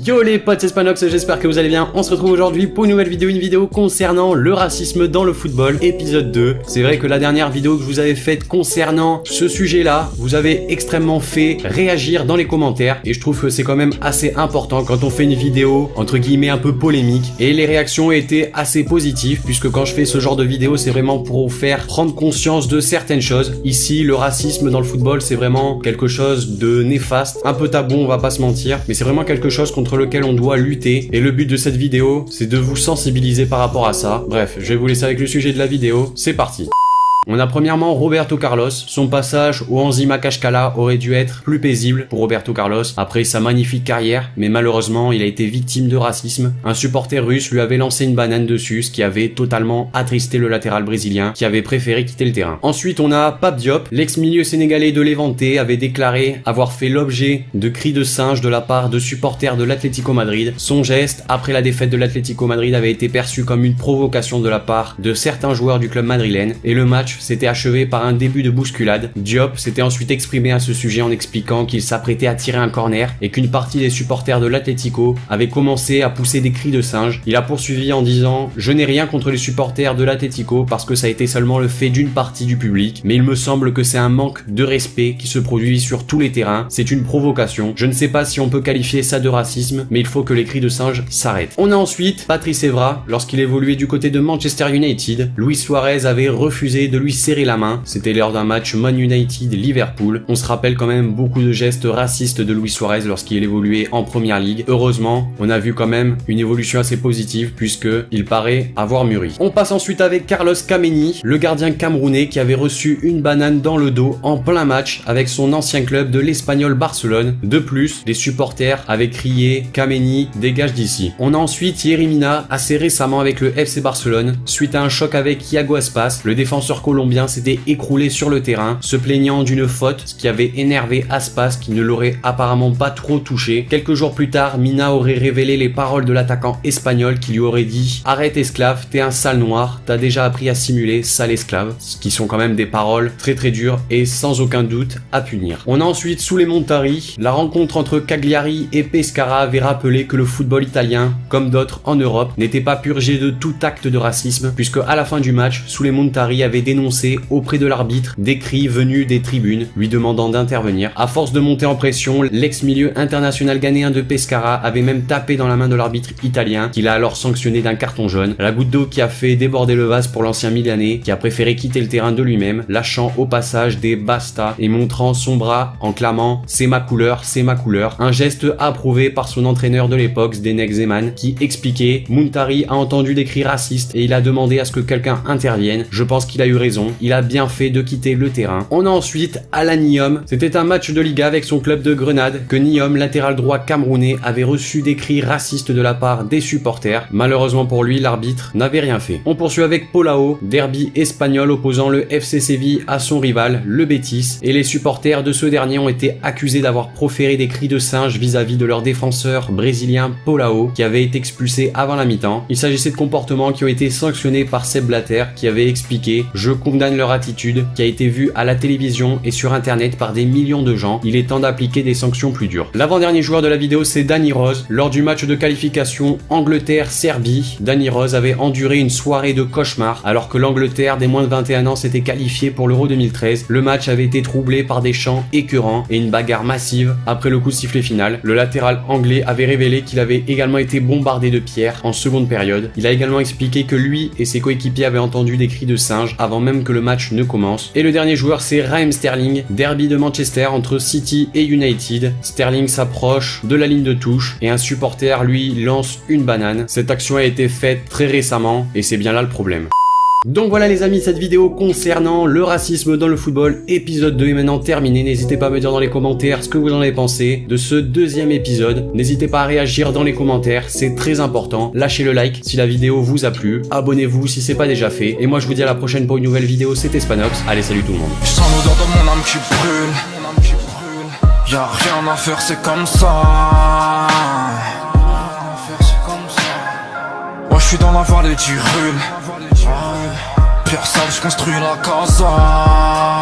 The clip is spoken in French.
Yo les potes, c'est Spanox, j'espère que vous allez bien. On se retrouve aujourd'hui pour une nouvelle vidéo, concernant le racisme dans le football, épisode 2. C'est vrai que la dernière vidéo que je vous avais faite concernant ce sujet-là, vous avez extrêmement fait réagir dans les commentaires et je trouve que c'est quand même assez important quand on fait une vidéo entre guillemets un peu polémique, et les réactions étaient assez positives puisque quand je fais ce genre de vidéo, c'est vraiment pour vous faire prendre conscience de certaines choses. Ici, le racisme dans le football, c'est vraiment quelque chose de néfaste, un peu tabou, on va pas se mentir, mais c'est vraiment quelque chose contre lequel on doit lutter, et le but de cette vidéo, c'est de vous sensibiliser par rapport à ça. Bref, je vais vous laisser avec le sujet de la vidéo, c'est parti. On a premièrement Roberto Carlos. Son passage au Anzima Kashkala aurait dû être plus paisible pour Roberto Carlos après sa magnifique carrière, mais malheureusement il a été victime de racisme. Un supporter russe lui avait lancé une banane dessus, ce qui avait totalement attristé le latéral brésilien qui avait préféré quitter le terrain. Ensuite on a Pape Diop. L'ex-milieu sénégalais de Levante avait déclaré avoir fait l'objet de cris de singe de la part de supporters de l'Atlético Madrid. Son geste après la défaite de l'Atlético Madrid avait été perçu comme une provocation de la part de certains joueurs du club madrilène, et le match s'était achevé par un début de bousculade. Diop s'était ensuite exprimé à ce sujet en expliquant qu'il s'apprêtait à tirer un corner et qu'une partie des supporters de l'Atlético avait commencé à pousser des cris de singe. Il a poursuivi en disant: je n'ai rien contre les supporters de l'Atlético parce que ça a été seulement le fait d'une partie du public, mais il me semble que c'est un manque de respect qui se produit sur tous les terrains, c'est une provocation. Je ne sais pas si on peut qualifier ça de racisme, mais il faut que les cris de singe s'arrêtent. On a ensuite Patrice Evra. Lorsqu'il évoluait du côté de Manchester United, Luis Suarez avait refusé de lui serrer la main. C'était lors d'un match Man United-Liverpool. On se rappelle quand même beaucoup de gestes racistes de Luis Suarez lorsqu'il évoluait en Première Ligue. Heureusement, on a vu quand même une évolution assez positive puisque il paraît avoir mûri. On passe ensuite avec Carlos Kameni, le gardien camerounais qui avait reçu une banane dans le dos en plein match avec son ancien club de l'Espagnol Barcelone. De plus, les supporters avaient crié: Kameni, dégage d'ici. On a ensuite Thierry Mina, assez récemment avec le FC Barcelone. Suite à un choc avec Iago Aspas, le défenseur colombien s'était écroulé sur le terrain, se plaignant d'une faute, ce qui avait énervé Aspas qui ne l'aurait apparemment pas trop touché. Quelques jours plus tard, Mina aurait révélé les paroles de l'attaquant espagnol qui lui aurait dit: arrête esclave, t'es un sale noir, t'as déjà appris à simuler, sale esclave. Ce qui sont quand même des paroles très très dures et sans aucun doute à punir. On a ensuite Souley Montari. La rencontre entre Cagliari et Pescara avait rappelé que le football italien, comme d'autres en Europe, n'était pas purgé de tout acte de racisme, puisque à la fin du match, Souley Montari avait dénoncé auprès de l'arbitre des cris venus des tribunes lui demandant d'intervenir. À force de monter en pression, l'ex-milieu international ghanéen de Pescara avait même tapé dans la main de l'arbitre italien, qui l'a alors sanctionné d'un carton jaune. La goutte d'eau qui a fait déborder le vase pour l'ancien Milanais, qui a préféré quitter le terrain de lui-même, lâchant au passage des basta et montrant son bras en clamant: c'est ma couleur, c'est ma couleur. Un geste approuvé par son entraîneur de l'époque, Zdenek Zeman, qui expliquait: Montari a entendu des cris racistes et il a demandé à ce que quelqu'un intervienne. Je pense qu'il a eu raison. Il a bien fait de quitter le terrain. On a ensuite Alan Nyom. C'était un match de Liga avec son club de Grenade que Nyom, latéral droit camerounais, avait reçu des cris racistes de la part des supporters. Malheureusement pour lui, l'arbitre n'avait rien fait. On poursuit avec Paulao, derby espagnol opposant le FC Séville à son rival, le Betis, et les supporters de ce dernier ont été accusés d'avoir proféré des cris de singe vis-à-vis de leur défenseur brésilien Paulao, qui avait été expulsé avant la mi-temps. Il s'agissait de comportements qui ont été sanctionnés par Sepp Blatter, qui avait expliqué: je condamne leur attitude, qui a été vue à la télévision et sur internet par des millions de gens. Il est temps d'appliquer des sanctions plus dures. L'avant-dernier joueur de la vidéo, c'est Danny Rose. Lors du match de qualification Angleterre-Serbie, Danny Rose avait enduré une soirée de cauchemar alors que l'Angleterre des moins de 21 ans s'était qualifiée pour l'Euro 2013. Le match avait été troublé par des chants écœurants et une bagarre massive. Après le coup de sifflet final, le latéral anglais avait révélé qu'il avait également été bombardé de pierres en seconde période. Il a également expliqué que lui et ses coéquipiers avaient entendu des cris de singe avant même que le match ne commence. Et le dernier joueur, c'est Raheem Sterling, derby de Manchester entre City et United. Sterling s'approche de la ligne de touche et un supporter lui lance une banane. Cette action a été faite très récemment et c'est bien là le problème. Donc voilà les amis, cette vidéo concernant le racisme dans le football, épisode 2 est maintenant terminée. N'hésitez pas à me dire dans les commentaires ce que vous en avez pensé de ce deuxième épisode. N'hésitez pas à réagir dans les commentaires, c'est très important. Lâchez le like si la vidéo vous a plu. Abonnez-vous si c'est pas déjà fait. Et moi je vous dis à la prochaine pour une nouvelle vidéo, c'était Spanox. Allez, salut tout le monde. Je sens l'odeur de mon âme qui brûle. Y'a rien à faire, c'est comme ça. Moi je suis dans la vallée du Rhône. Pierre sale, je construis la casa.